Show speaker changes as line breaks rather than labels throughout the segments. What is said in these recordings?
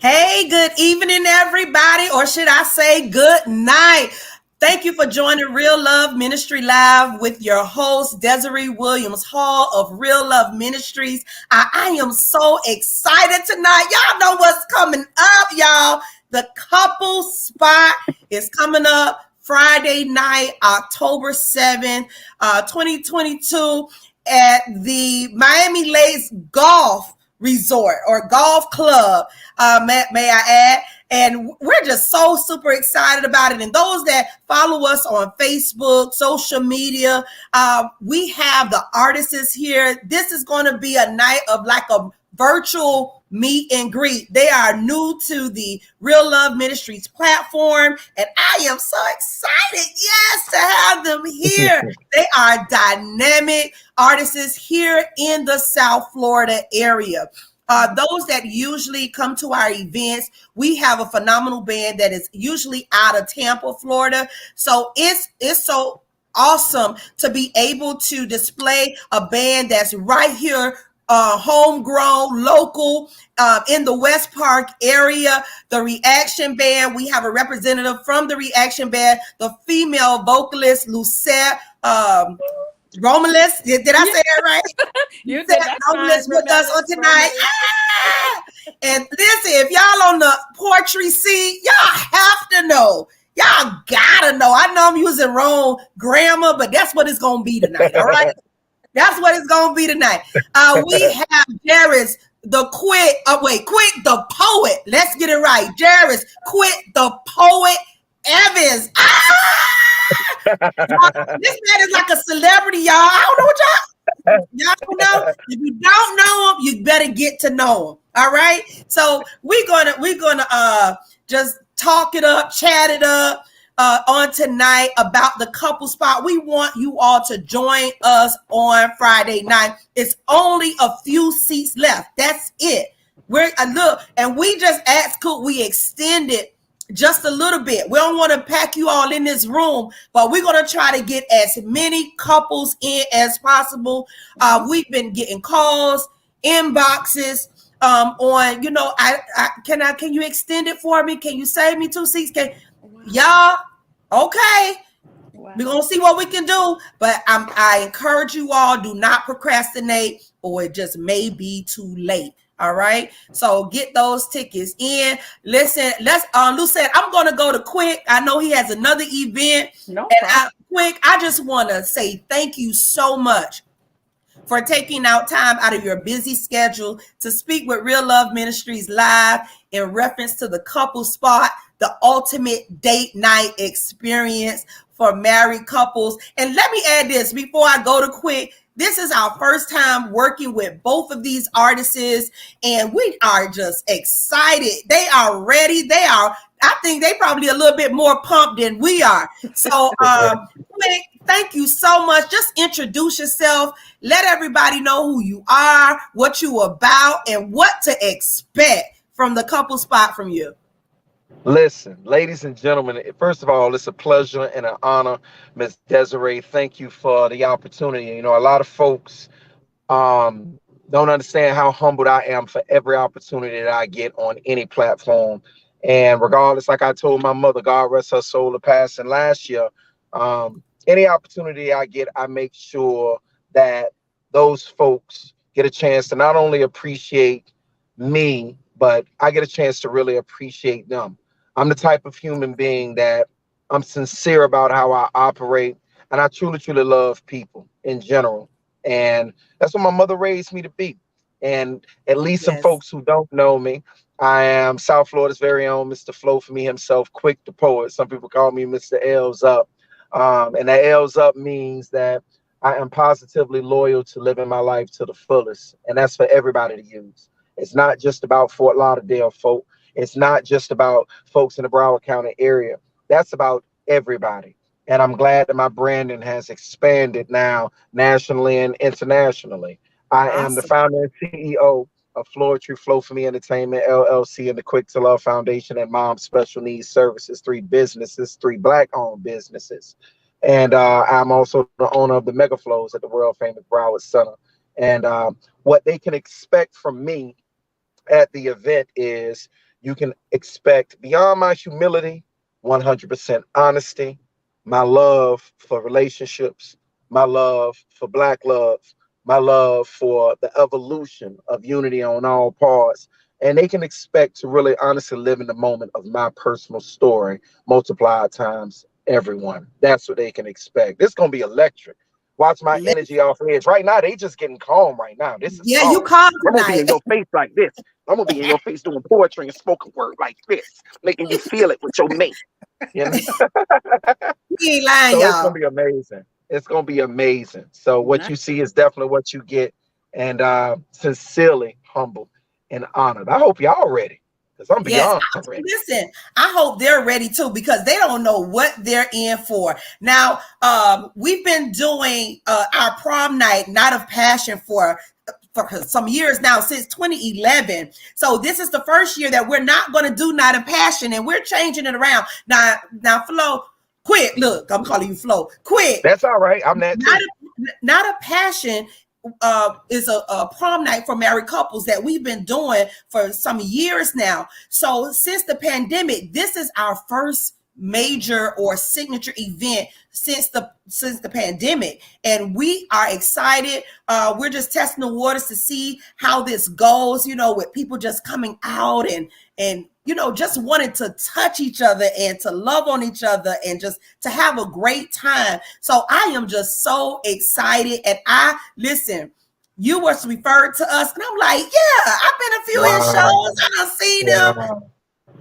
Hey, good evening, everybody, or should I say good night? Thank you for joining Real Love Ministry Live with your host, Desiree Williams Hall of Real Love Ministries. I am so excited tonight. Y'all know what's coming up, y'all. The couple spot is coming up Friday night, October 7th, 2022 at the Miami Lakes Golf Resort or Golf Club, may I add. And we're just so super excited about it. And those that follow us on Facebook, social media, we have the artists here. This is going to be a night of like a virtual meet and greet. They are new to the Real Love Ministries platform, and I am so excited, yes, to have them here. They are dynamic artists here in the South Florida area. Those that usually come to our events, we have a phenomenal band that is usually out of Tampa, Florida. So it's so awesome to be able to display a band that's right here, homegrown, local, in the West Park area. The Reaction Band, we have a representative from the Reaction Band, the female vocalist, Lucette Romulus. Did I say that right?
You said
Romulus with us on tonight. And listen, if y'all on the poetry seat, y'all have to know. Y'all gotta know. I know I'm using wrong grammar, but that's what it's gonna be tonight. All right. That's what it's gonna be tonight. We have Jairus, the Quick the poet. Let's get it right. Jairus, Quick the poet Evans. This man is like a celebrity, y'all. I don't know what y'all don't know. If you don't know him, you better get to know him. All right. So we're gonna just talk it up, chat it up on tonight about the couple spot. We want you all to join us on Friday night. It's only a few seats left. That's it. And we just asked, could we extend it just a little bit? We don't want to pack you all in this room, but we're going to try to get as many couples in as possible. We've been getting calls, inboxes on, can you extend it for me? Can you save me 2 seats? Y'all, okay. Wow. We're going to see what we can do, but I encourage you all, do not procrastinate, or it just may be too late. All right. So get those tickets in. Listen, Lou said, I'm going to go to Quick. I know he has another event. Quick, I just want to say thank you so much for taking out time out of your busy schedule to speak with Real Love Ministries Live in reference to the couple spot, the ultimate date night experience for married couples. And let me add this before I go to Quick. This is our first time working with both of these artists, and we are just excited. They are ready. I think they probably a little bit more pumped than we are. So, Quick, thank you so much. Just introduce yourself. Let everybody know who you are, what you about, and what to expect from the couple spot from you.
Listen, ladies and gentlemen, first of all, it's a pleasure and an honor, Ms. Desiree. Thank you for the opportunity. You know, a lot of folks don't understand how humbled I am for every opportunity that I get on any platform. And regardless, like I told my mother, God rest her soul, of passing last year, any opportunity I get, I make sure that those folks get a chance to not only appreciate me, but I get a chance to really appreciate them. I'm the type of human being that I'm sincere about how I operate, and I truly, truly love people in general. And that's what my mother raised me to be. And at least some folks who don't know me, I am South Florida's very own Mr. Flow for me himself, Quick the poet. Some people call me Mr. L's Up. And that L's Up means that I am positively loyal to living my life to the fullest. And that's for everybody to use. It's not just about Fort Lauderdale folk. It's not just about folks in the Broward County area. That's about everybody. And I'm glad that my branding has expanded now nationally and internationally. I am the founder and CEO of Floetry Flow for Me Entertainment, LLC, and the Quick to Love Foundation and Mom Special Needs Services, 3 businesses, 3 Black-owned businesses. And I'm also the owner of the Mega Flows at the world famous Broward Center. And what they can expect from me at the event is You can expect beyond my humility, 100% honesty, my love for relationships, my love for Black love, my love for the evolution of unity on all parts. And they can expect to really honestly live in the moment of my personal story multiplied times everyone. That's what they can expect. This is going to be electric. Watch my
Let's,
energy off edge. Right now, they just getting calm right now. This is
yeah, you
calm.
called
I'm gonna be
tonight.
in your face like this. I'm gonna be in your face doing poetry and spoken word like this, making you feel it with your mate. You know?
He ain't lying,
So it's gonna
y'all.
be amazing. It's gonna be amazing. So what
Nice.
you see is definitely what you get, and sincerely humbled and honored. I hope y'all ready, because I'm
Yes.
beyond ready.
Listen, I hope they're ready too because they don't know what they're in for. Now, we've been doing our prom night, Night of Passion, for some years now, since 2011. So this is the first year that we're not going to do Night of Passion, and we're changing it around. Now, Flo, quick, look, I'm calling you Flo. Quick,
That's all right. I'm that
Night
too.
Night of Passion is a prom night for married couples that we've been doing for some years now. So since the pandemic, this is our first major or signature event since the pandemic, and we are excited. We're just testing the waters to see how this goes, with people just coming out and just wanting to touch each other and to love on each other and just to have a great time. So I am just so excited. And listen, you was referred to us, and I'm like, yeah, I've been a few of his shows.
Wow.
I done seen him.
Wow.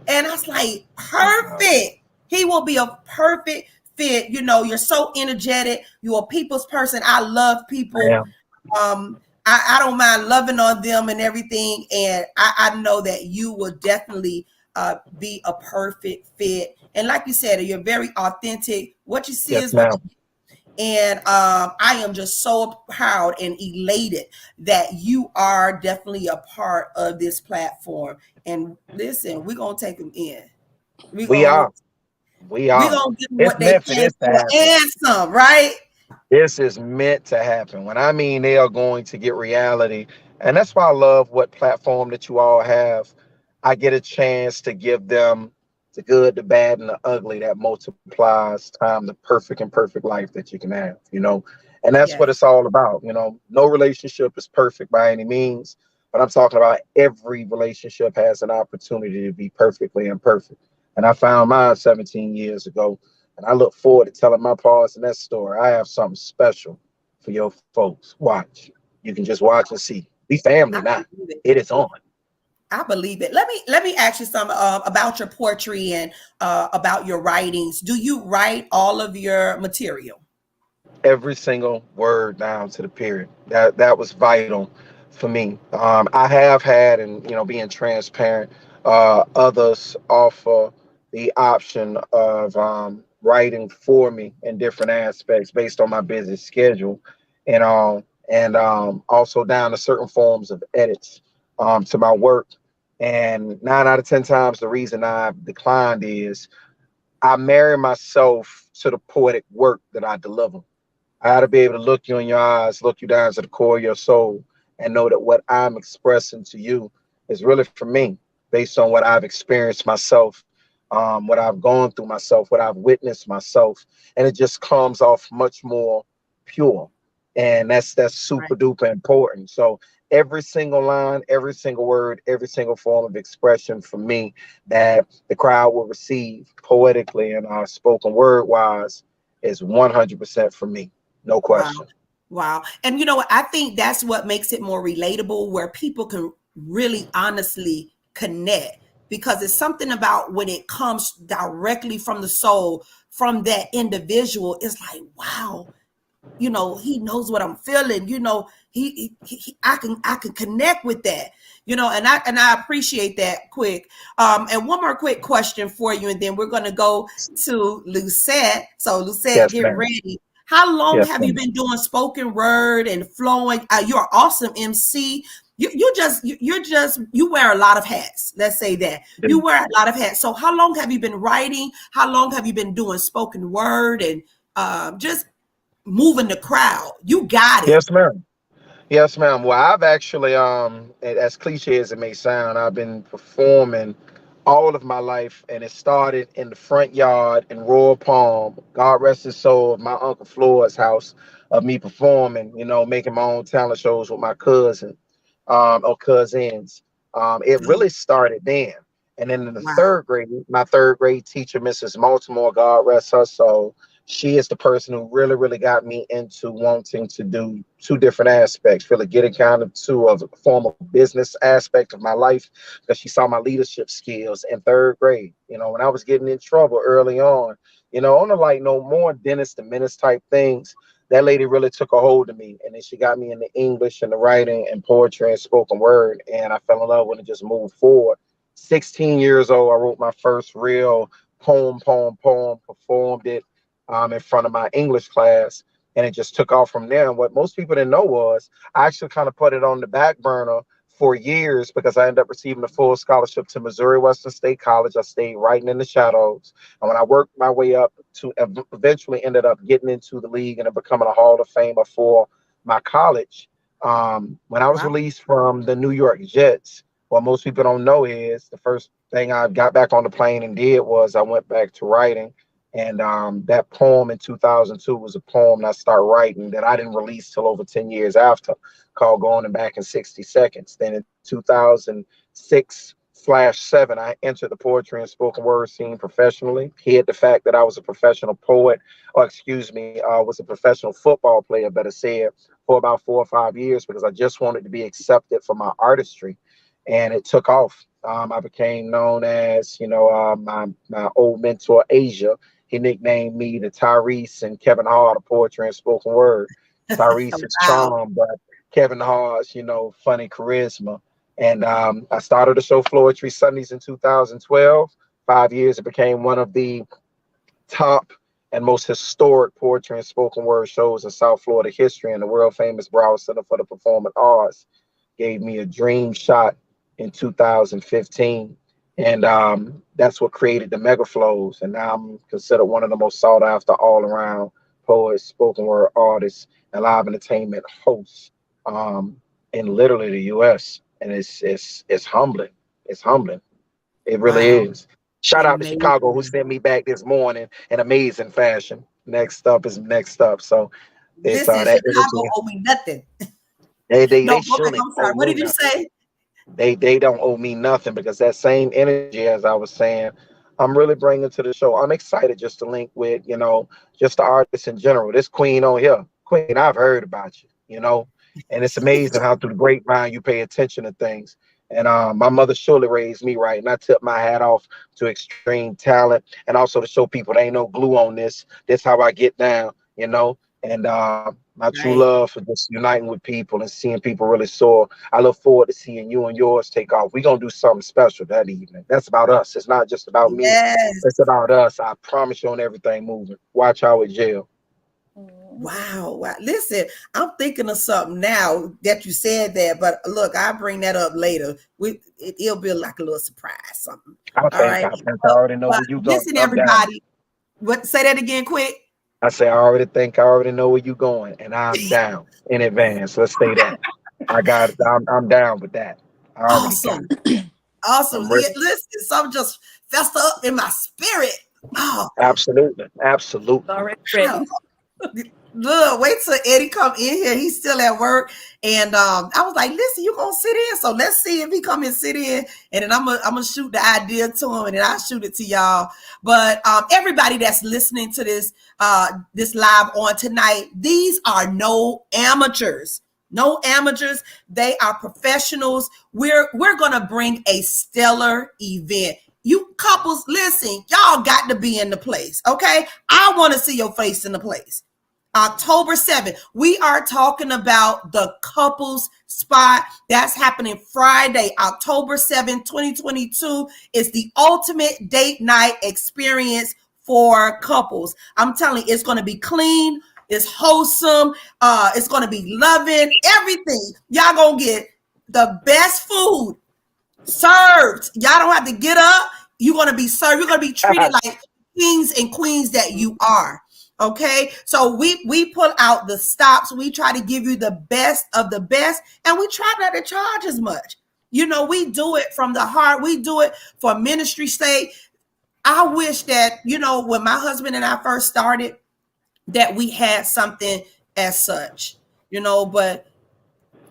And I was like,
Wow.
perfect. He will be a perfect fit. You're so energetic. You're a people's person. I love people.
Damn.
I don't mind loving on them and everything. And I know that you will definitely be a perfect fit. And like you said, you're very authentic. What you see
Yes,
is what
ma'am.
you. And I am just so proud and elated that you are definitely a part of this platform. And listen, we're gonna take them in. We're
We
gonna
are. We
we
are.
gonna give them
It's
what they
meant for
came
this to
for
happen.
and some, right?
This is meant to happen. When I mean they are going to get reality. And that's why I love what platform that you all have. I get a chance to give them the good, the bad, and the ugly that multiplies time the perfect and perfect life that you can have. And that's what
Yes,
it's all about. No relationship is perfect by any means, but I'm talking about every relationship has an opportunity to be perfectly imperfect. And I found mine 17 years ago, and I look forward to telling my parts in that story. I have something special for your folks. Watch. You can just watch and see. We family
I
now.
believe it.
It is on.
I believe it. Let me ask you some about your poetry and about your writings. Do you write all of your material?
Every single word down to the period. That was vital for me. I have had, and being transparent, others offer the option of writing for me in different aspects based on my busy schedule, and also down to certain forms of edits to my work. And 9 out of 10 times, the reason I've declined is I marry myself to the poetic work that I deliver. I got to be able to look you in your eyes, look you down to the core of your soul, and know that what I'm expressing to you is really for me, based on what I've experienced myself, what I've gone through myself, what I've witnessed myself, and it just comes off much more pure, and that's
Right.
super duper important. So every single line, every single word, every single form of expression for me that the crowd will receive poetically and spoken word wise is 100% for me. No
Wow.
question.
Wow. And you know what? I think that's what makes it more relatable, where people can really honestly connect, because it's something about when it comes directly from the soul, from that individual. It's like, wow, he knows what I'm feeling. I can connect with that. And I appreciate that. Quick, and one more quick question for you, and then we're going to go to Lucette. So Lucette,
Yes,
get
ma'am.
ready. How long
Yes,
have you
ma'am.
been doing spoken word and flowing? You're an awesome MC. You wear a lot of hats. Let's say that you wear a lot of hats. So how long have you been writing? How long have you been doing spoken word and just moving the crowd? You got it.
Yes, ma'am. Yes, ma'am. Well, I've actually, as cliche as it may sound, I've been performing all of my life, and it started in the front yard in Royal Palm. God rest his soul, of my Uncle Floyd's house, of me performing, making my own talent shows with my cousin, or cousins. It really started then. And then in the
Wow.
third grade, my third grade teacher, Mrs. Baltimore, God rest her soul, she is the person who really, really got me into wanting to do two different aspects, really getting kind of to a form of business aspect of my life, because she saw my leadership skills in third grade. When I was getting in trouble early on the like no more dentist and menace type things, that lady really took a hold of me. And then she got me into English and the writing and poetry and spoken word. And I fell in love with it, just moved forward. 16 years old, I wrote my first real poem, performed it in front of my English class. And it just took off from there. And what most people didn't know was I actually kind of put it on the back burner for years, because I ended up receiving a full scholarship to Missouri Western State College. I stayed writing in the shadows. And when I worked my way up to eventually ended up getting into the league and becoming a Hall of Famer for my college. When I was
Wow.
released from the New York Jets, what most people don't know is the first thing I got back on the plane and did was I went back to writing. And that poem in 2002 was a poem that I started writing that I didn't release till over 10 years after, called Going and Back in 60 Seconds. Then in 2006/7, I entered the poetry and spoken word scene professionally. Hid the fact that I was a professional poet, or excuse me, was a professional football player, better said, for about 4 or 5 years, because I just wanted to be accepted for my artistry. And it took off. I became known as, my old mentor, Asia. He nicknamed me the Tyrese and Kevin Hart of poetry and spoken word. Tyrese is
Wow.
charm, but Kevin Hart's, funny charisma. And I started the show Floetry Sundays in 2012. 5 years, it became one of the top and most historic poetry and spoken word shows in South Florida history, and the world famous Broward Center for the Performing Arts gave me a dream shot in 2015. And that's what created the Mega Flows. And now I'm considered one of the most sought after all around poets, spoken word artists, and live entertainment hosts in literally the US. And it's humbling. It's humbling. It really
Wow.
is. Shout out to Chicago, who
Amazing.
sent me back this morning in amazing fashion. Next up is next up. So it's
Listen,
that
Chicago
energy.
owe me nothing.
They
No, go back.
surely
I'm sorry.
owe
What
me
did you
nothing.
say?
They don't owe me nothing, because that same energy, as I was saying, I'm really bringing to the show. I'm excited just to link with, just the artists in general. This queen on here, queen, I've heard about you, and it's amazing how through the grapevine you pay attention to things. And my mother surely raised me right, and I tip my hat off to extreme talent, and also to show people there ain't no glue on this. This how I get down. And my true
Right.
love for just uniting with people and seeing people really soar. I look forward to seeing you and yours take off. We're going to do something special that evening. That's about us. It's not just about me. It's
Yes.
about us. I promise you on everything moving. Watch out with jail.
Wow. Wow. Listen, I'm thinking of something now that you said that, but look, I'll bring that up later. It'll be like a little surprise, something. All right.
I think I already know
But
where you going.
listen,
I'm down.
everybody. What? Say that again, quick.
I already know where you going, and I'm down in advance. Let's say that. I got it. I'm down with that. I already got
Awesome.
it.
Awesome.
I'm ready.
Listen, something just fester up in my spirit. Oh,
Absolutely. Absolutely.
Already
wow.
ready.
Look, wait till Eddie come in here. He's still at work. And I was like, listen, you gonna sit in. So let's see if he come and sit in. And then I'm gonna shoot the idea to him and then I'll shoot it to y'all. But everybody that's listening to this live on tonight, these are no amateurs. No amateurs. They are professionals. We're gonna bring a stellar event. You couples, listen, y'all got to be in the place. Okay. I want to see your face in the place. October 7th, we are talking about the couples spot. That's happening Friday, October 7th, 2022. It's the ultimate date night experience for couples. I'm telling you, it's going to be clean. It's wholesome. It's going to be loving. Everything. Y'all going to get the best food served. Y'all don't have to get up. You're going to be served. You're going to be treated like kings and queens that you are. Okay, so we pull out the stops. We try to give you the best of the best, and we try not to charge as much. You know, we do it from the heart. We do it for ministry sake. I wish that, you know, when my husband and I first started, that we had something as such, you know, but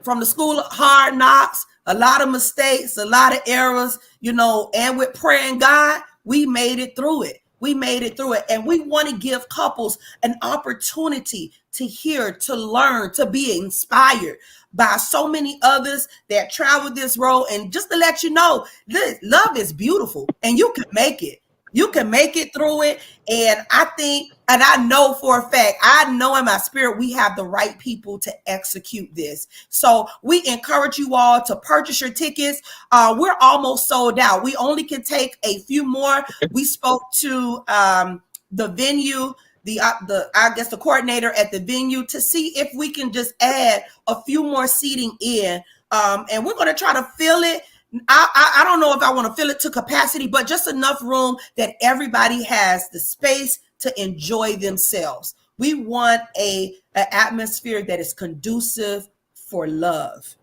from the school of hard knocks, a lot of mistakes, a lot of errors, you know, and with prayer and God, we made it through it. We made it through it. And we want to give couples an opportunity to hear, to learn, to be inspired by so many others that travel this road. And just to let you know, this love is beautiful and you can make it. You can make it through it. And I think, and I know for a fact, I know in my spirit, we have the right people to execute this. So we encourage you all to purchase your tickets. We're almost sold out. We only can take a few more. We spoke to the venue, the I guess the coordinator at the venue, to see if we can just add a few more seating in. And we're going to try to fill it. I don't know if I want to fill it to capacity, but just enough room that everybody has the space to enjoy themselves. We want an atmosphere that is conducive for love.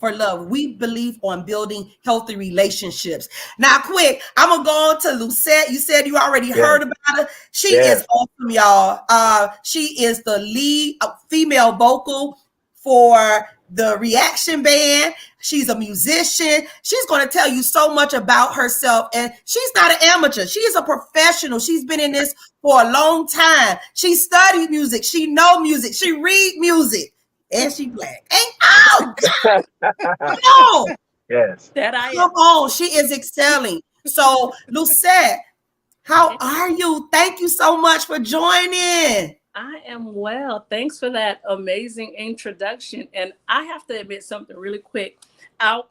For love. We believe on building healthy relationships. Now, quick, I'm gonna go on to Lucette. You said you already heard about her. She is awesome, y'all. She is the lead female vocal for the Reaction Band. She's a musician. She's going to tell you so much about herself. And she's not an amateur. She is a professional. She's been in this for a long time. She studied music. She know music. She read music. And she black. Oh, God. Come on.
Yes.
Come on. She is excelling. So, Lucette, how are you? Thank you so much for joining.
I am well. Thanks for that amazing introduction. And I have to admit something really quick. I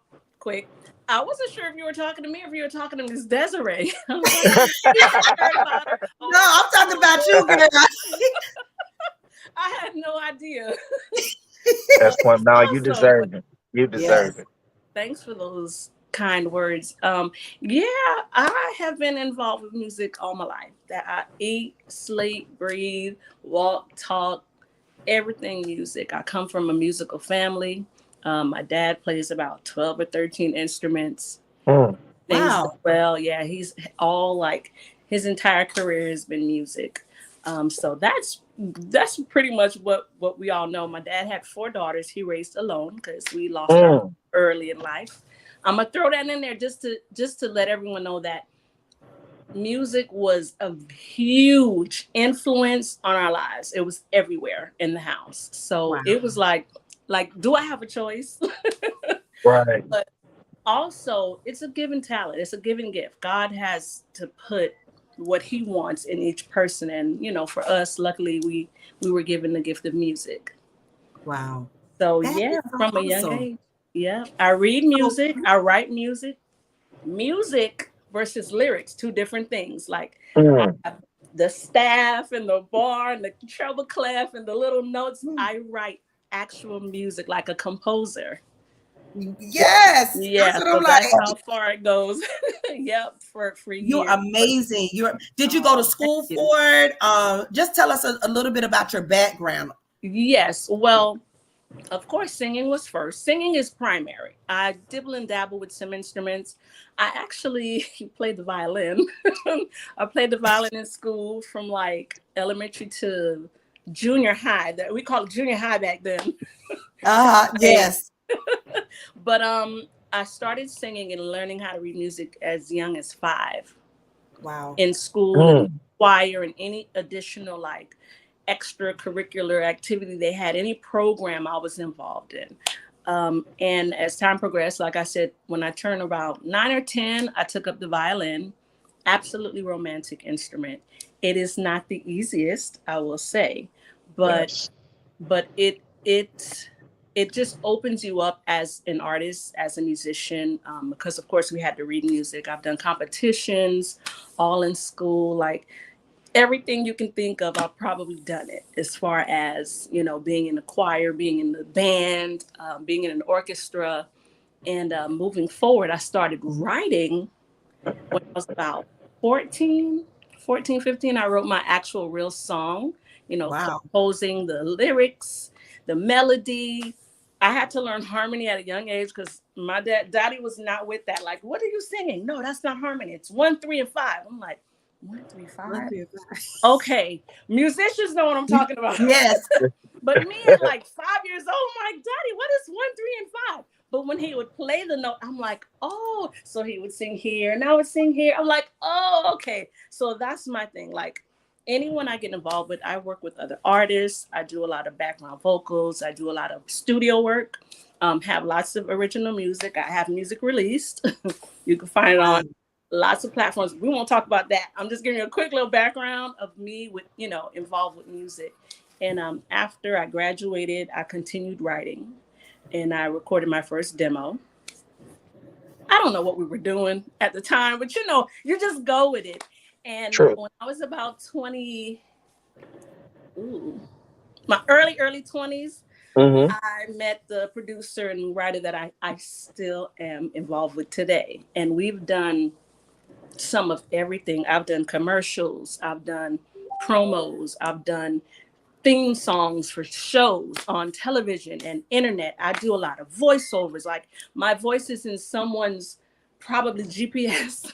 wasn't sure if you were talking to me or if you were talking to Miss Desiree. I was like,
no, I'm talking about you, girl.
I had no idea.
That's one. No, you deserve it. You deserve it.
Thanks for those kind words. Yeah, I have been involved with music all my life. That I eat, sleep, breathe, walk, talk, everything music. I come from a musical family. My dad plays about 12 or 13 instruments.
Wow.
Well, yeah, he's all like his entire career has been music. So that's pretty much what we all know. My dad had 4 daughters he raised alone because we lost our early in life. I'm gonna throw that in there just to let everyone know that music was a huge influence on our lives. It was everywhere in the house. So It was like, do I have a choice?
Right.
But also, it's a given talent. It's a given gift. God has to put what he wants in each person. And, you know, for us, luckily, we were given the gift of music.
Wow.
So, from a young age. Yeah, I read music. I write music. Music versus lyrics, 2 different things. Like the staff and the bar and the treble clef and the little notes. I write actual music like a composer.
Yes.
Yeah, so that's how far it goes. Yep, for years.
You're amazing. Did you go to school for it? Just tell us a little bit about your background.
Yes. Well, of course, singing was first. Singing is primary. I dibble and dabble with some instruments. I actually played the violin. I played the violin in school from like elementary to junior high. That we called it junior high back then.
Yes.
But I started singing and learning how to read music as young as 5.
Wow.
In school, and choir, and any additional like extracurricular activity they had, any program I was involved in. And as time progressed, like I said, when I turned about 9 or 10, I took up the violin. Absolutely romantic instrument. It is not the easiest, I will say, but it just opens you up as an artist, as a musician, because of course we had to read music. I've done competitions all in school, like everything you can think of, I've probably done it, as far as, you know, being in the choir, being in the band, being in an orchestra. And moving forward, I started writing when I was about 14, 15. I wrote my actual real song, you know, composing the lyrics, the melody, I had to learn harmony at a young age because my daddy was not with that. Like, what are you singing? No, that's not harmony. It's 1, 3, and 5. I'm like, 1, 3, 5. Okay, musicians know what I'm talking about.
Yes.
But me at like 5 years old, I'm like, Daddy, what is 1, 3, and 5? But when he would play the note, I'm like, oh, so he would sing here and I would sing here. I'm like, oh, okay. So that's my thing. Like, anyone I get involved with, I work with other artists. I do a lot of background vocals. I do a lot of studio work. Have lots of original music. I have music released. You can find it on lots of platforms. We won't talk about that. I'm just giving you a quick little background of me with, involved with music. And after I graduated, I continued writing and I recorded my first demo. I don't know what we were doing at the time, but you just go with it. And when I was about 20, my early 20s, I met the producer and writer that I still am involved with today. And we've done some of everything. I've done commercials, I've done promos, I've done theme songs for shows on television and internet. I do a lot of voiceovers. Like, my voice is in someone's probably GPS.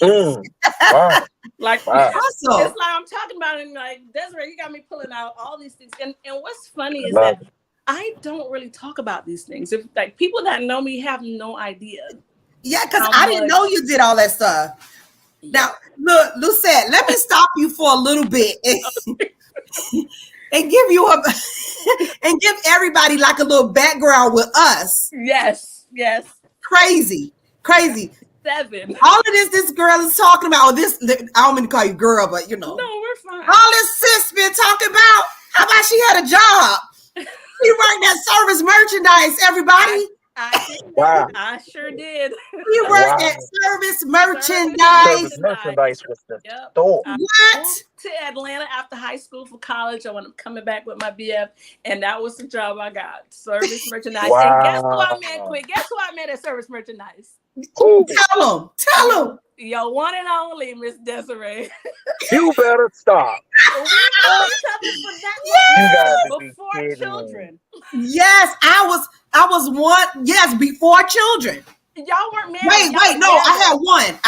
Wow.
Like,
wow.
It's like I'm talking about it, and like, Desiree, you got me pulling out all these things. And what's funny is that I don't really talk about these things. If like people that know me have no idea.
Yeah, because I didn't know you did all that stuff. Now, look, Lucette, let me stop you for a little bit and give you and give everybody like a little background with us.
Yes.
Crazy.
7.
All of this girl is talking about, I don't mean to call you girl, but
No, we're fine.
all this sis been talking about, how about she had a job? She worked at Service Merchandise, everybody.
I sure did.
She worked at Service Merchandise.
Service Merchandise was the
store.
I moved to Atlanta after high school for college. I was coming back with my BF, and that was the job I got. Service Merchandise. And guess who I met? Guess who I met at Service Merchandise?
Tell them.
Your one and only Miss Desiree.
You better stop.
Before children.
Yes, I was one. Yes, before children.
Y'all weren't married.
Wait, no, I had one.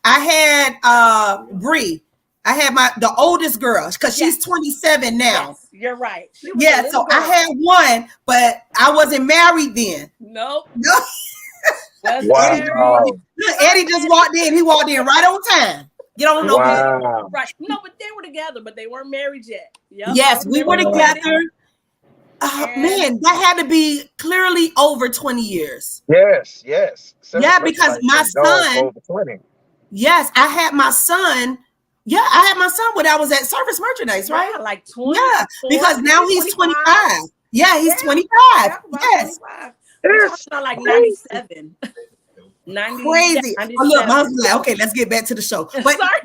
I had Bree. I had the oldest girl because she's 27 now.
Yes, you're right.
Yeah, so girl. I had one, but I wasn't married then.
Nope.
Wow.
Eddie just walked in. He walked in right on time. You don't know.
Wow.
Right. No, but they were together, but they weren't married yet. Yep.
Yes, we were together. Man, that had to be clearly over 20 years.
Yes.
Yeah, because my son.
Over 20.
Yes, I had my son. Yeah, I had my son when I was at Service Merchandise, right?
Yeah, like 20.
Yeah, because now he's 25. Yeah, he's 25. Yes.
25. We're talking about like 97. 90,
Crazy. Oh, look, my husband's like, okay, let's get back to the show. But
sorry.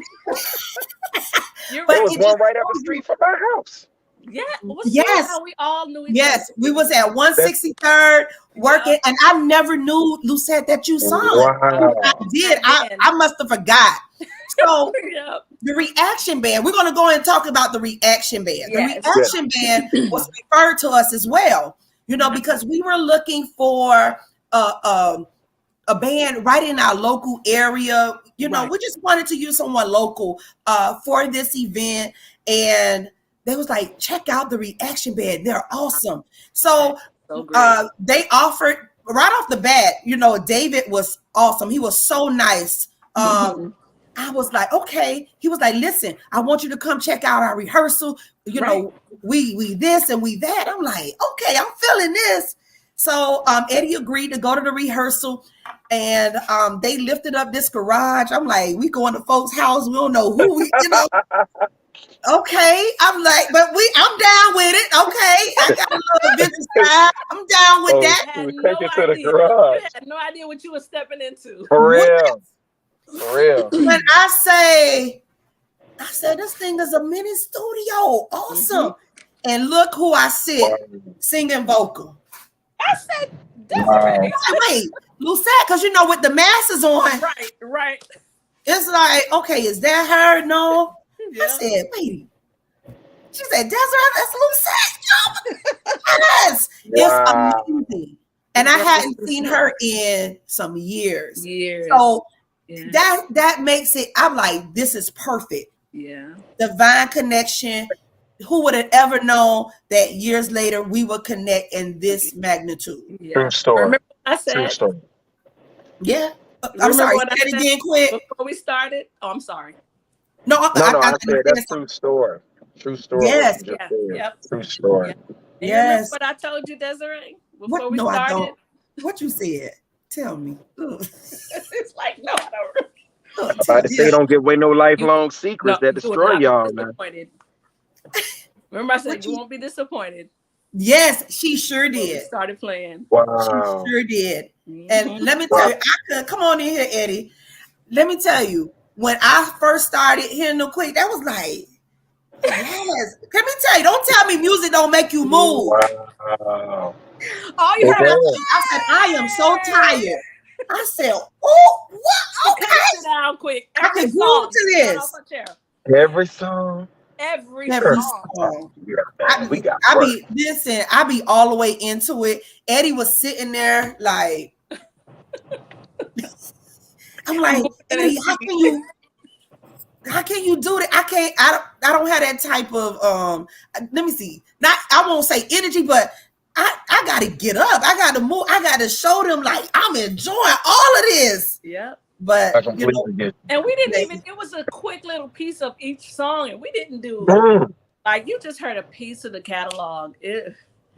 There was one right up the street from our house.
Yeah.
Yes.
How we all knew each other.
Yes, we was at 163rd working, and I never knew, Lucette, that you sung.
Wow.
I did. I must have forgot. So the reaction band, we're going to go and talk about the reaction band.
Yes.
The reaction band was referred to us as well, because we were looking for a band right in our local area. We just wanted to use someone local for this event. And they was like, check out the reaction band. They're awesome. So they offered right off the bat, David was awesome. He was so nice. I was like, okay. He was like, listen, I want you to come check out our rehearsal. We this and we that. I'm like, okay, I'm feeling this. So Eddie agreed to go to the rehearsal, and they lifted up this garage. I'm like, we going to folks' house. We don't know who we, Okay, I'm like, but I'm down with it. Okay, I got a little business side. I'm down with that.
You had no idea what you were stepping into.
For real.
When I said this thing is a mini studio, awesome. And look who I see singing vocal.
I said, Desiree.
Wait, Lucette, because with the masses on,
right.
It's like, okay, is that her? No. Yeah. I said, wait. She said, Desiree, that's a little sex. Yes,
Wow.
it's amazing. And I hadn't seen her in some years.
Years.
So
yeah.
that makes it, I'm like, this is perfect.
Yeah.
Divine connection. Who would have ever known that years later we would connect in this magnitude?
Yeah.
True story.
Remember what I said?
True story.
Yeah. I'm
Remember
sorry.
what I
Say it
said
again, quick.
before we started? Oh, I'm sorry.
No,
I said that's true story. True story.
Yes.
What you just
Yeah.
said.
Yep.
True story.
Yeah. And you remember
Yes.
what I told you, Desiree, before
What?
we
No,
started?
I don't. What you said? Tell me.
It's like, no, I don't.
Ugh,
About to say, don't give away no lifelong secrets that
you will
destroy
not be
y'all, man.
disappointed. Remember I said
What
you
you-
won't be disappointed.
Yes, she sure
When we
did.
started playing.
Wow.
She sure did.
Mhm.
And let me tell you, I could come on in here, Eddie. Let me tell you, when I first started hearing them quick, that was like, yes. Let me tell you, don't tell me music don't make you move.
Wow.
All you heard
I said, I am so tired. I said, oh, what? Okay.
sit down quick.
I
Every
can groove
song.
to
Get
this.
off her chair.
Every song.
Every
Every
song.
song.
Yeah, we got
I
work.
be listen, I be all the way into it. Eddie was sitting there like, I'm like, Eddie, how can you do that? I don't have that type of let me see. Not I won't say energy, but I gotta get up. I gotta move. I gotta show them like I'm enjoying all of this.
Yep.
But
I completely get
And we didn't even, it was a quick little piece of each song, and we didn't do
you.
like you just heard a piece of the catalog.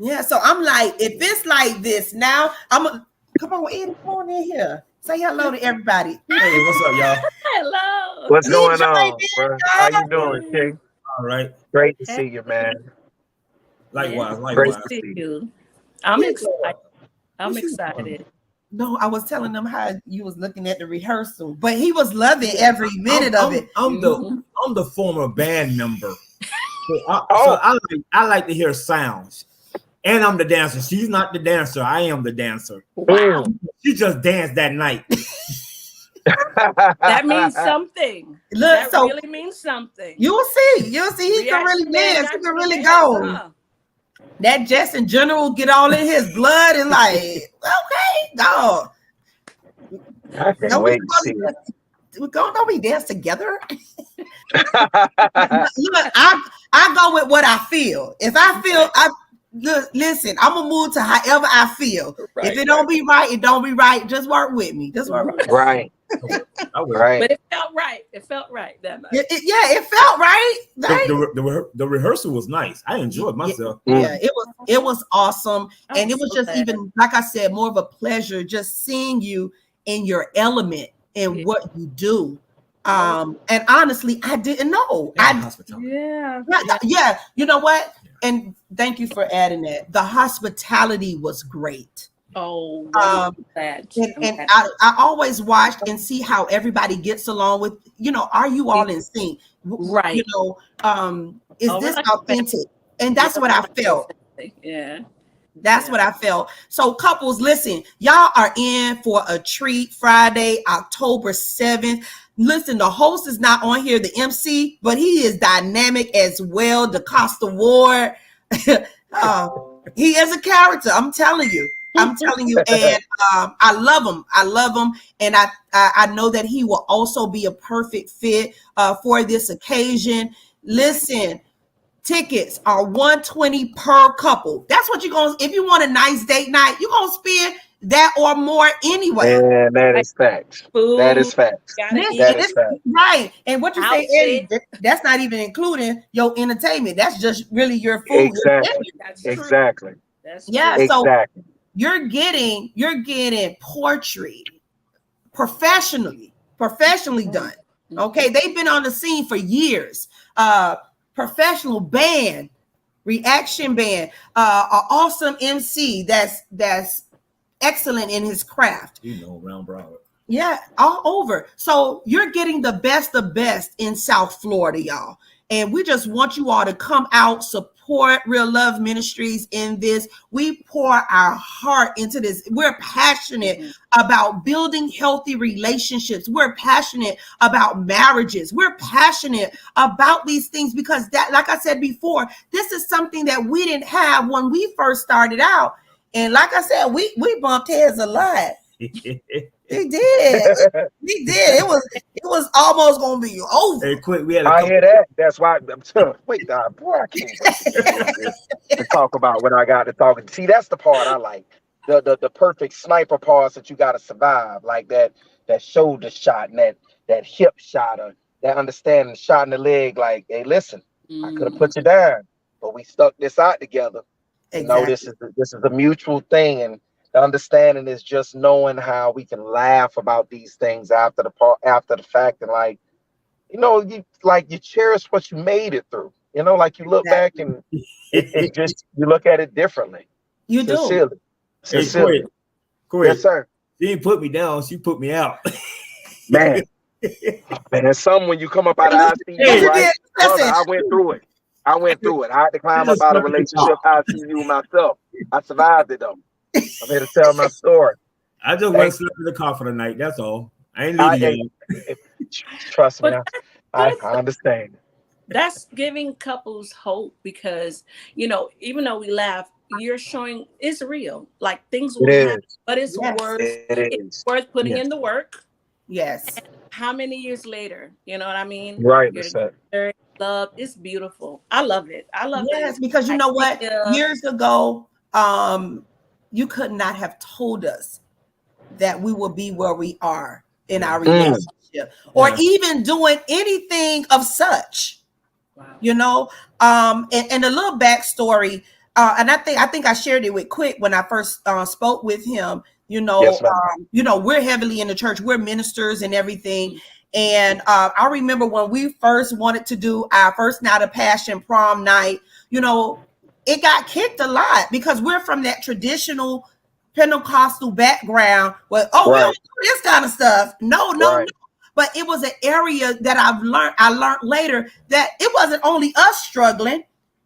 yeah, so I'm like, if it's like this now, come on, Eddie, come on in here. Say hello to everybody.
Hey, what's up, y'all?
Hello.
What's going
Enjoy
on,
this,
bro? How you doing, King?
All right.
Great to see you, man.
Likewise,
Yeah.
likewise.
Good to see you. I'm excited. I'm
What you
excited.
No, I was telling them how you was looking at the rehearsal, but he was loving every minute of it.
I'm the former band member. So I like to hear sounds. And I'm the dancer. She's not the dancer. I am the dancer.
Wow.
She just danced that night.
That means something.
Look,
That
so
really means something.
you'll see. He can really dance. He can really go. That Justin General get all in his blood and like, okay, dog.
I can't wait to see it.
Don't we dance together? Look, I go with what I feel. If I feel, listen, I'm gonna move to however I feel.
Right,
if it don't be right, it don't be right. Just work with me. Just work with me.
Right. Right.
But it felt right. It felt right that night.
It felt right. Right?
The rehearsal was nice. I enjoyed myself.
Yeah, it was awesome. And it was
so
just
glad.
even, like I said, more of a pleasure just seeing you in your element and what you do. And honestly, I didn't know. Yeah. You know what? And thank you for adding that. The hospitality was great.
Oh,
and I always watched and see how everybody gets along with, are you all in sync?
Right.
Is this authentic? And that's what I felt.
Yeah.
That's what I felt. So couples, listen, y'all are in for a treat Friday, October 7th. Listen, the host is not on here, the MC, but he is dynamic as well. DeCosta Ward. He is a character. I'm telling you. And I love him. And I know that he will also be a perfect fit for this occasion. Listen, tickets are $120 per couple. That's what you're going to, if you want a nice date night, you're going to spend that or more anyway.
And that is facts. That is facts. That is facts.
Right. And what you say, Eddie, that's not even including your entertainment. That's just really your food.
Exactly.
So you're getting poetry professionally done. Okay. They've been on the scene for years. Professional band, reaction band, an awesome MC that's excellent in his craft.
Around Broward.
Yeah, all over. So you're getting the best in South Florida, y'all. And we just want you all to come out, support support Real Love Ministries in this. We pour our heart into this. We're passionate about building healthy relationships. We're passionate about marriages. We're passionate about these things because that, like I said before, this is something that we didn't have when we first started out. And like I said, we bumped heads a lot. We did. We did. It was almost gonna be over.
Hey, quick, we had
I hear that. That's why I'm wait, God, boy, I can't wait to get on this to talk about when I got to talking. See, that's the part I like. The perfect sniper parts that you gotta survive, like that shoulder shot and that hip shot or that understanding shot in the leg, like, hey, listen, I could have put you down, but we stuck this out together.
Exactly.
You know, this is a mutual thing, and the understanding is just knowing how we can laugh about these things after the fact, and like, you know, you cherish what you made it through. You know, like you look back and it just you look at it differently.
You
Sincerely.
do.
Sincerely.
Hey, Corey,
yes, sir.
She didn't put me down. She put me out.
Man, there's some when you come up out of ICU, right? Brother, I went through it. I had to climb up out of relationship ICU myself. I survived it though. I'm here to tell my story.
I just went to sleep in the car for the night. That's all. I ain't leaving you.
Trust me, I understand.
That's giving couples hope because, you know, even though we laugh, you're showing it's real. Like things will happen, but it's worth putting in the work.
Yes.
And how many years later? You know what I mean?
Right.
Love is beautiful. I love it. I love it.
Yes, because you know what? Years ago, you could not have told us that we will be where we are in our relationship or even doing anything of such. Wow. You know, and a little backstory, and I think I shared it with Quick when I first spoke with him. You know, we're heavily in the church. We're ministers and everything. And I remember when we first wanted to do our first Night of Passion prom night, you know, it got kicked a lot because we're from that traditional Pentecostal background where, we don't do this kind of stuff. No. But it was an area that I learned later that it wasn't only us struggling.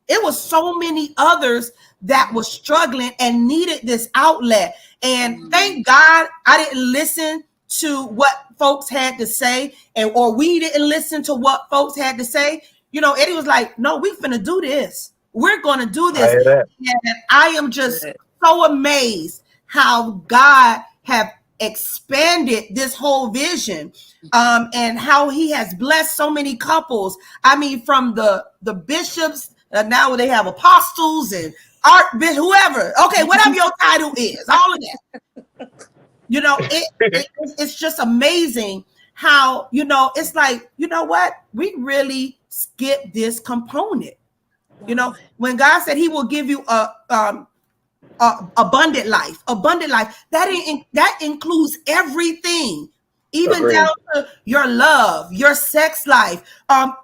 It was so many others that was struggling and needed this outlet. And thank God I didn't listen to what folks had to say, or we didn't listen to what folks had to say. You know, Eddie was like, no, we're finna do this. We're going to do this. And I am just so amazed how God have expanded this whole vision, and how he has blessed so many couples. I mean, from the bishops, now they have apostles and whoever. Okay, whatever your title is, all of that. You know, it's just amazing how, you know, it's like, you know what? We really skipped this component. You know, when God said he will give you abundant life, that includes everything, even down to your love, your sex life,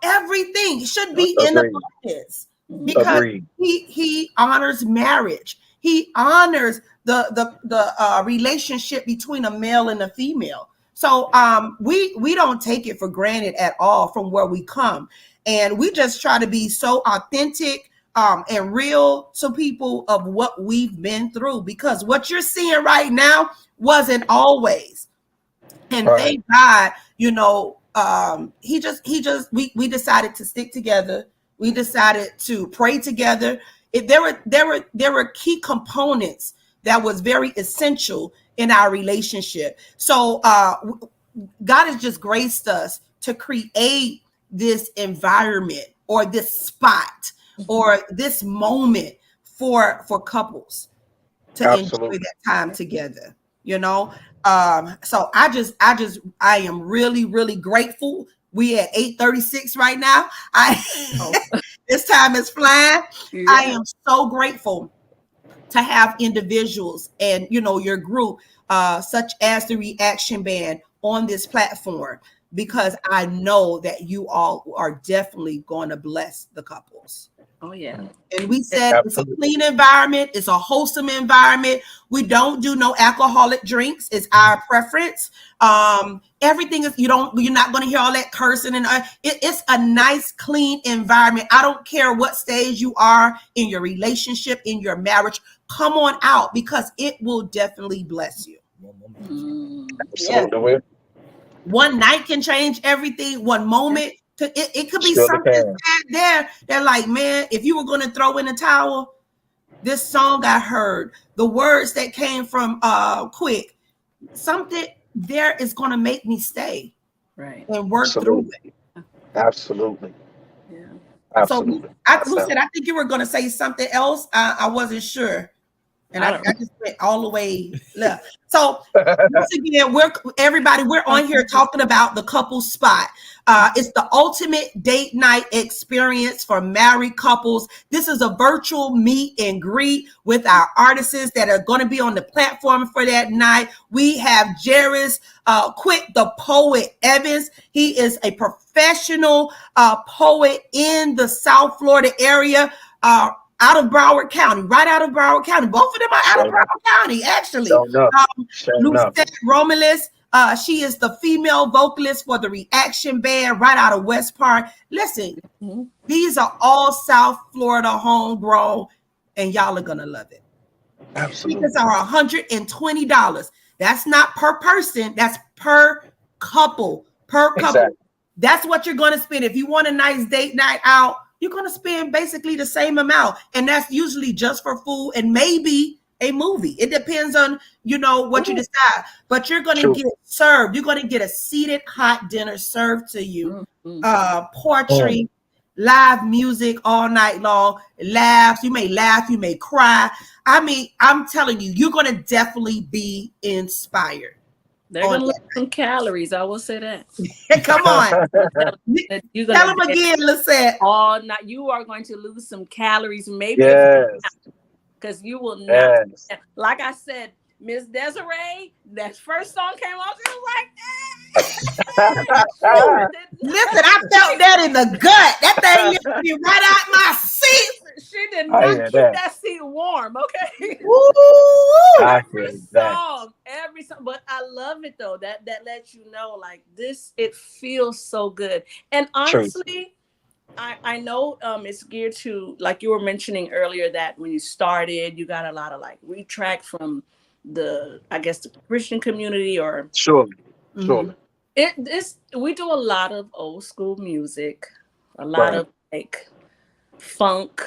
everything should be in abundance because he honors marriage. He honors the relationship between a male and a female. So we don't take it for granted at all from where we come, and we just try to be so authentic and real to people of what we've been through, because what you're seeing right now wasn't always. And thank God, you know, we decided to stick together. We decided to pray together. There were key components that was very essential in our relationship. So God has just graced us to create this environment or this spot or this moment for couples to enjoy that time together, you know. So I am really, really grateful. We at 8:36 right now. This time is flying. Yeah. I am so grateful to have individuals and, you know, your group, such as the Reaction Band on this platform, because I know that you all are definitely going to bless the couples.
Oh yeah.
And we said it's a clean environment, it's a wholesome environment. We don't do no alcoholic drinks. It's our preference. Everything is you're not going to hear all that cursing and it's a nice, clean environment. I don't care what stage you are in your relationship, in your marriage. Come on out because it will definitely bless you.
Absolutely.
One night can change everything. One moment. It could be something sad there. They're like, man, if you were going to throw in a towel, this song I heard, the words that came from Quick, something there is going to make me stay and work through it.
Absolutely.
Yeah.
Absolutely.
So who said, I think you were going to say something else. I wasn't sure. And I just went all the way left. So once again, we're on here talking about the couple spot. It's the ultimate date night experience for married couples. This is a virtual meet and greet with our artists that are going to be on the platform for that night. We have Jairus Quick, the poet Evans. He is a professional poet in the South Florida area. Out of Broward County, right out of Broward County. Both of them are out of Broward County, actually. Lucette Romulus, she is the female vocalist for the Reaction Band right out of West Park. Listen, these are all South Florida homegrown, and y'all are going to love it.
Absolutely.
Tickets are $120. That's not per person. That's per couple.
Exactly.
That's what you're going to spend. If you want a nice date night out, you're going to spend basically the same amount. And that's usually just for food and maybe a movie. It depends on, what you decide. But you're going to get served. You're going to get a seated hot dinner served to you. Poetry, live music all night long. Laughs. You may laugh. You may cry. I mean, I'm telling you, you're going to definitely be inspired.
They're going to lose some calories. I will say that.
Come on. Tell them again, Lisette.
All night. You are going to lose some calories. Maybe because you will not. Like I said, Miss Desiree, that first song came out, she was like,
listen, I felt that in the gut. That thing lifted me right out my seat.
She did not keep that seat warm, okay? Every song, but I love it though. That lets you know, like this, it feels so good. And honestly, I know it's geared to, like you were mentioning earlier, that when you started, you got a lot of like retract from the Christian community or we do a lot of old school music, a lot of like funk,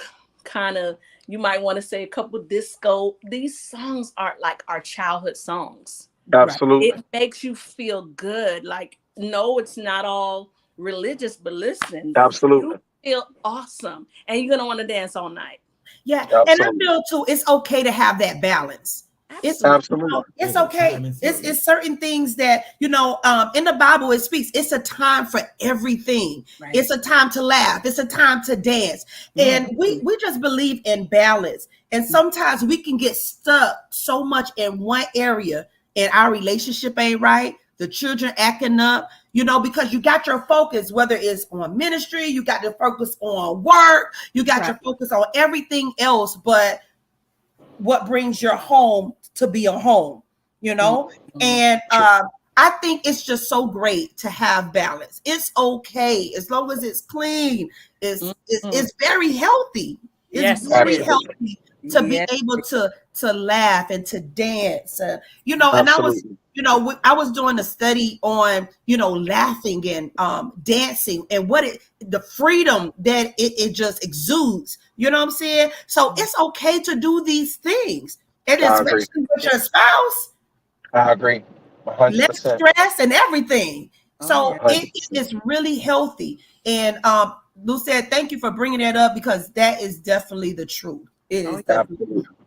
kind of, you might want to say a couple disco. These songs are like our childhood songs.
Absolutely.
It makes you feel good. Like, no, it's not all religious, but listen,
absolutely,
you feel awesome and you're gonna want to dance all night.
Yeah. Absolutely. And I feel too, it's okay to have that balance.
Absolutely.
It's okay. It's certain things that, in the Bible, it speaks. It's a time for everything. Right. It's a time to laugh. It's a time to dance. And we just believe in balance. And sometimes we can get stuck so much in one area and our relationship ain't right. The children acting up, because you got your focus, whether it's on ministry, you got your focus on work, you got your focus on everything else, but what brings your home to be a home, and I think it's just so great to have balance. It's okay as long as it's clean. It's very healthy. It's very healthy to be able to laugh and to dance, and I was doing a study on laughing and dancing and the freedom that it just exudes. You know what I'm saying? So it's okay to do these things, and especially with your spouse.
I agree. 100%.
Less stress and everything. So it is really healthy. And Lou said, thank you for bringing that up because that is definitely the truth. It is definitely the truth.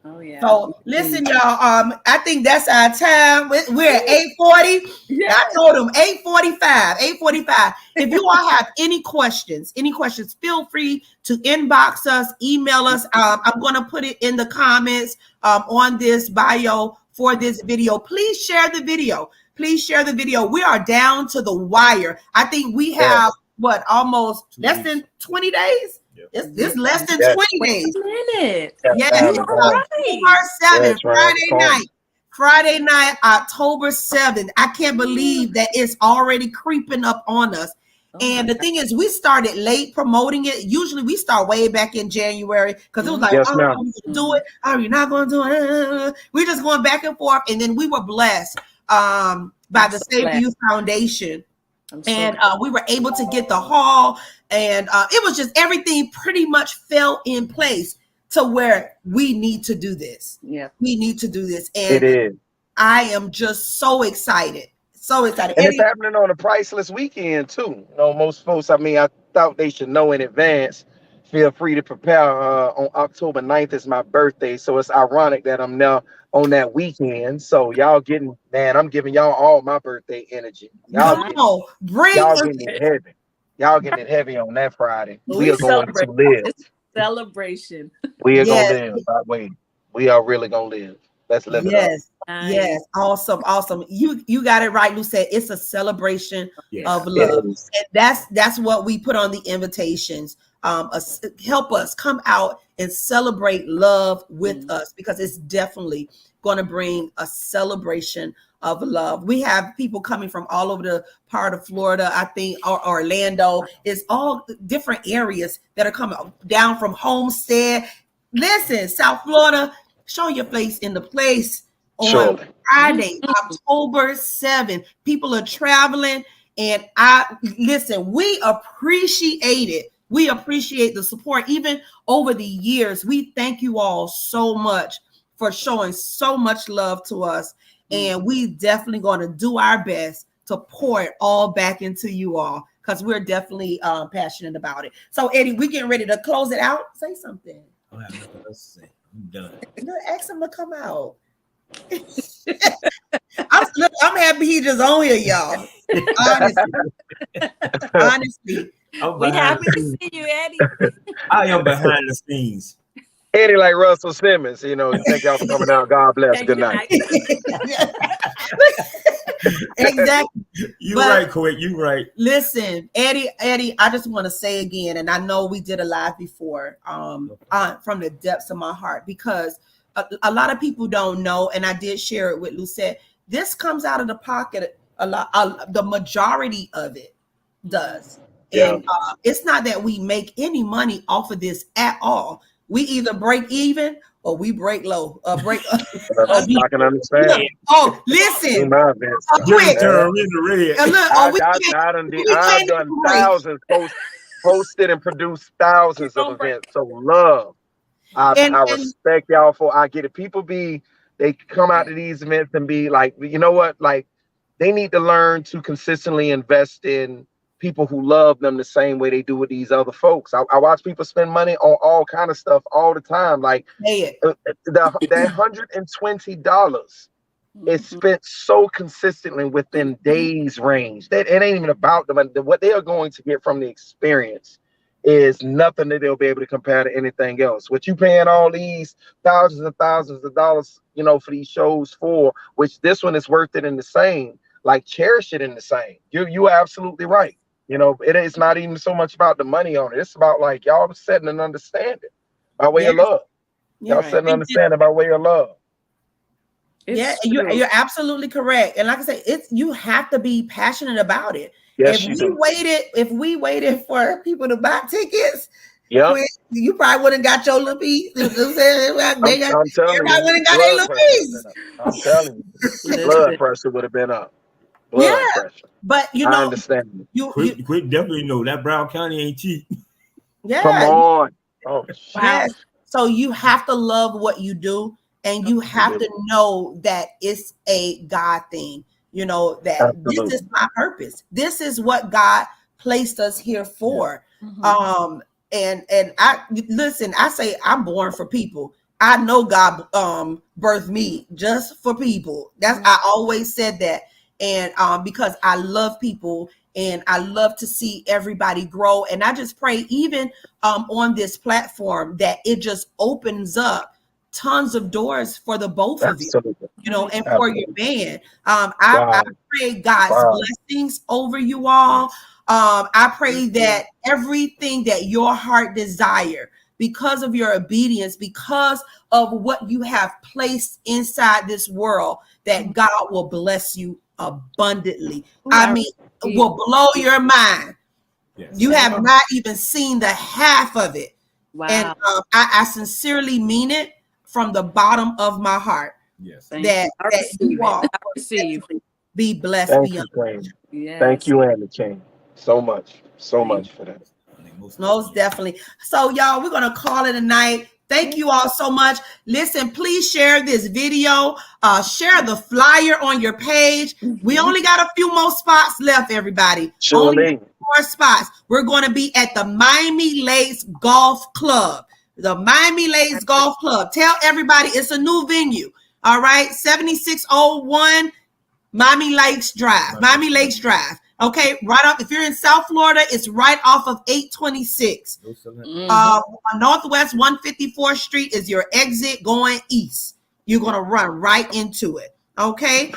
Oh yeah.
So listen, y'all. I think that's our time. We're at 8:40. Yeah. I told them 8:45. 8:45. If you all have any questions, feel free to inbox us, email us. I'm going to put it in the comments on this bio for this video. Please share the video. We are down to the wire. I think we have almost less than 20 days. It's less than
Yes.
20 days.
Wait a minute.
Yeah,
Family,
All
bro.
right.
October 7th,
That's right.
Friday night, October 7th. I can't believe that it's already creeping up on us.
Oh
And
my
the thing is, we started late promoting it. Usually we start way back in January because it was like,
Yes,
oh,
ma'am.
are we gonna do it? Are you not going to do it? We're just going back and forth. And then we were blessed by
I'm
the
so
Save
glad.
You Foundation.
I'm so
And
glad.
we were able to get the hall. And it was just everything pretty much fell in place to where we need to do this.
Yeah.
We need to do this.
It
And
is.
I am just so excited. So excited.
And it's happening on a priceless weekend too. You know, most folks, I mean, I thought they should know in advance. Feel free to prepare. On October 9th is my birthday. So it's ironic that I'm now on that weekend. So y'all getting, man, I'm giving y'all all my birthday energy.
Come on,
Y'all getting it heavy. Y'all getting it heavy on that Friday. We are going to live.
It's a celebration.
We are
Yes.
going to live. By the way, we are really going to live. Let's live it up.
Nice.
Yes, awesome. You got it right, Lucette. It's a celebration of
It
love,
is.
and that's what we put on the invitations. Help us come out and celebrate love with us, because it's definitely going to bring a celebration of love. We have people coming from all over the part of Florida, I think, or Orlando. It's all different areas that are coming down from Homestead. Listen, South Florida, show your face in the place on Friday, October 7th. People are traveling, and we appreciate it. We appreciate the support even over the years. We thank you all so much for showing so much love to us. And we definitely going to do our best to pour it all back into you all, because we're definitely passionate about it. So, Eddie, we getting ready to close it out. Say something.
I have nothing else to say. I'm done.
Ask him to come out. I'm happy he just on here, y'all. Honestly.
We happy to see you, Eddie.
I am behind the scenes.
Eddie like Russell Simmons, you know. Thank y'all for coming out. God bless. Good night.
Exactly.
You right, Quick. You right.
Listen, Eddie, I just want to say again, and I know we did a live before, from the depths of my heart, because a lot of people don't know, and I did share it with Lucette. This comes out of the pocket a lot. The majority of it does.
Yeah.
And it's not that we make any money off of this at all. We either break even or we break low. I
can understand.
Oh, listen.
Quick.
I've done thousands, hosted and produced thousands of events. So love. I respect y'all I get it. People they come out to these events and be like, you know what? Like, they need to learn to consistently invest in people who love them the same way they do with these other folks. I watch people spend money on all kind of stuff all the time. Like that $120 is spent so consistently within days range that it ain't even about them. What they are going to get from the experience is nothing that they'll be able to compare to anything else. What you paying all these thousands and thousands of dollars, you know, for these shows for, which this one is worth it in the same. Like, cherish it in the same. You are absolutely right. You know, it's not even so much about the money on it. It's about, like, y'all setting an understanding by way of love. Y'all setting an understanding by way of love.
You're absolutely correct. And like I said, you have to be passionate about it.
Yes,
if we waited for people to buy tickets,
you
probably wouldn't got your little piece.
I'm telling you,
everybody wouldn't got their little piece.
I'm telling you, blood pressure would have been up. Blood pressure.
But I
understand. Quick definitely know that Brown County ain't cheap.
Yeah.
Come on. Oh,
yes. So you have to love what you do, and you have to know that it's a God thing. You know that this is my purpose. This is what God placed us here for. And I listen. I say I'm born for people. I know God birthed me just for people. I always said that. And because I love people and I love to see everybody grow. And I just pray even on this platform that it just opens up tons of doors for the both of you, you know, and for your band. I pray God's blessings over you all. I pray that everything that your heart desire, because of your obedience, because of what you have placed inside this world, that God will bless you abundantly. I mean, will blow your mind. Yes. You have not even seen the half of it. Wow. And I sincerely mean it from the bottom of my heart. Yes. That you all be blessed.
Thank you, Queen. Yes. Thank you, Anna King. So much for that.
Most definitely. So, y'all, we're going to call it a night. Thank you all so much. Listen, please share this video. Share the flyer on your page. We only got a few more spots left, everybody. Only more spots. We're going to be at the Miami Lakes Golf Club. The Miami Lakes Golf Club. Tell everybody it's a new venue. All right. 7601 Miami Lakes Drive. Miami Lakes Drive. Okay, right off. If you're in South Florida, it's right off of 826. On Northwest 154th Street is your exit going east. You're gonna run right into it. Okay,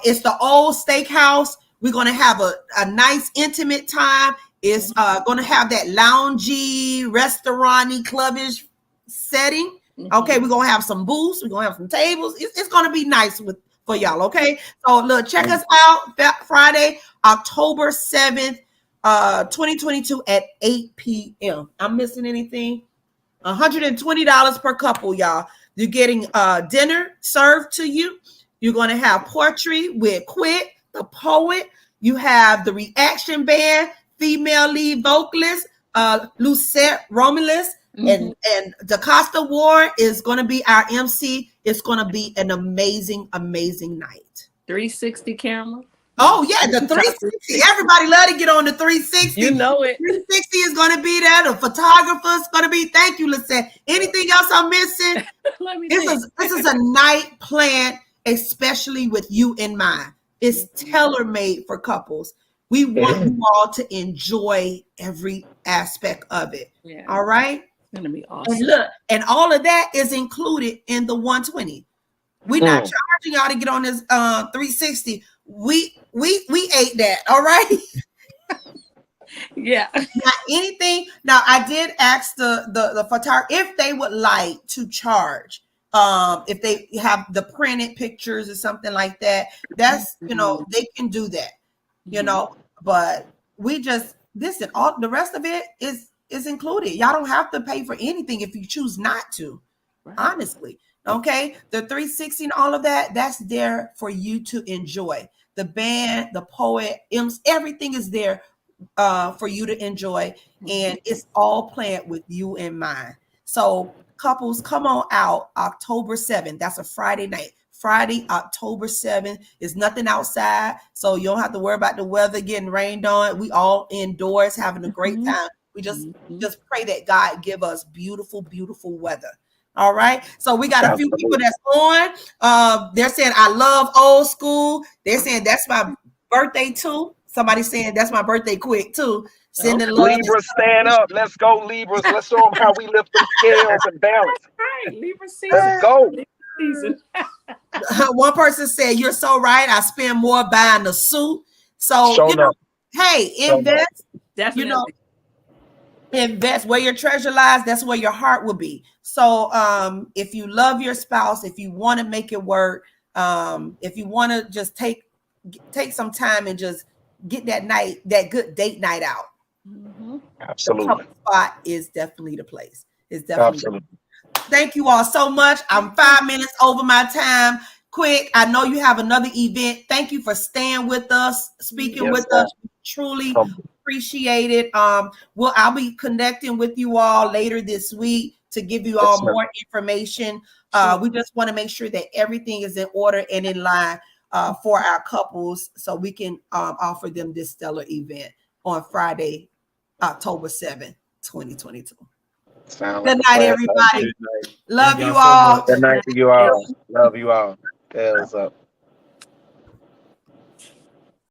it's the old steakhouse. We're gonna have a nice intimate time. It's gonna have that loungy, restaurant-y, clubbish setting. Okay, we're gonna have some booths. We're gonna have some tables. It's gonna be nice for y'all. Okay, so look, check us out Friday, October 7th, 2022 at 8 p.m. I'm missing anything? $120 per couple, y'all. You're getting dinner served to you. You're going to have poetry with Quit, the poet. You have the reaction band, female lead vocalist, Lucette Romulus, and DaCosta Ward is going to be our MC. It's going to be an amazing, amazing night.
360 camera.
Oh, yeah, the 360. Everybody love to get on the 360.
You know it.
360 is going to be there. The photographer's going to be. Thank you, Lisette. Anything else I'm missing? This is a night planned, especially with you in mind. It's tailor-made for couples. We want you all to enjoy every aspect of it. Yeah. All right?
It's going to be awesome.
And look, and all of that is included in the 120. We're not charging y'all to get on this 360. We ate that, all right?
Yeah.
Not anything. Now, I did ask the photographer if they would like to charge. If they have the printed pictures or something like that, that's they can do that, But we just listen. All the rest of it is included. Y'all don't have to pay for anything if you choose not to. Right. Honestly, okay. The 360 and all of that, that's there for you to enjoy. The band, the poet, everything is there for you to enjoy, and it's all planned with you in mind. So couples, come on out October 7th. That's a Friday night. Friday, October 7th. Is nothing outside, so you don't have to worry about the weather getting rained on. We all indoors having a great time. We just pray that God give us beautiful, beautiful weather. All right. So we got a few people that's on. They're saying, I love old school. They're saying that's my birthday too. Somebody saying that's my birthday quick too. Sending love.
Libras, stand up. Let's go, Libras. Let's show them how we lift them scales and balance.
Right. Libra season.
Let's go.
Season.
One person said, you're so right. I spend more buying the suit. So, hey, invest.
Definitely.
Invest where your treasure lies. That's where your heart will be. So if you love your spouse, if you want to make it work, if you want to just take some time and just get that good date night out.
Absolutely.
The spot is definitely the place. It's definitely. Thank you all so much. I'm 5 minutes over my time. Quick, I know you have another event. Thank you for staying with us, speaking with us. Truly appreciate it. I'll be connecting with you all later this week to give you all more information. We just want to make sure that everything is in order and in line for our couples, so we can offer them this stellar event on Friday, October 7th, 2022. Good night, everybody. Love you all.
Good night to you all. Love you all. Tails up.